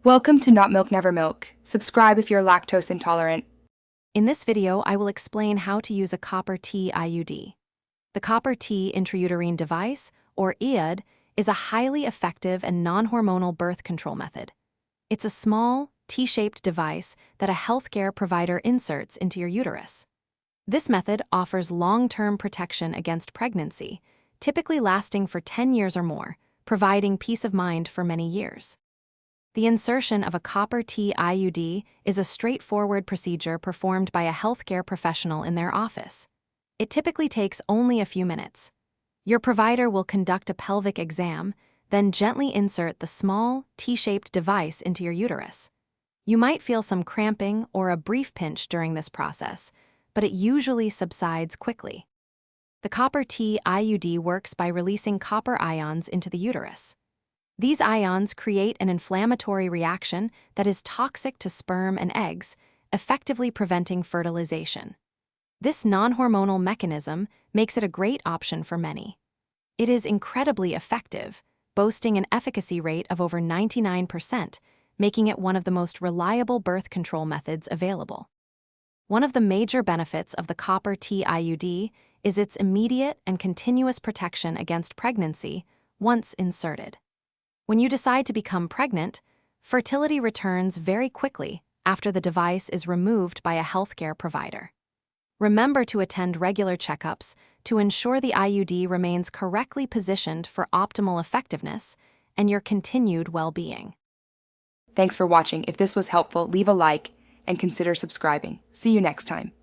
Welcome to Not Milk Never Milk. Subscribe if you're lactose intolerant. In this video, I will explain how to use a copper T IUD. The copper T intrauterine device, or IUD, is a highly effective and non-hormonal birth control method. It's a small, T-shaped device that a healthcare provider inserts into your uterus. This method offers long-term protection against pregnancy, typically lasting for 10 years or more, providing peace of mind for many years. The insertion of a copper T IUD is a straightforward procedure performed by a healthcare professional in their office. It typically takes only a few minutes. Your provider will conduct a pelvic exam, then gently insert the small, T-shaped device into your uterus. You might feel some cramping or a brief pinch during this process, but it usually subsides quickly. The copper T IUD works by releasing copper ions into the uterus. These ions create an inflammatory reaction that is toxic to sperm and eggs, effectively preventing fertilization. This non-hormonal mechanism makes it a great option for many. It is incredibly effective, boasting an efficacy rate of over 99%, making it one of the most reliable birth control methods available. One of the major benefits of the copper T IUD is its immediate and continuous protection against pregnancy once inserted. When you decide to become pregnant, fertility returns very quickly after the device is removed by a healthcare provider. Remember to attend regular checkups to ensure the IUD remains correctly positioned for optimal effectiveness and your continued well-being. Thanks for watching. If this was helpful, leave a like and consider subscribing. See you next time.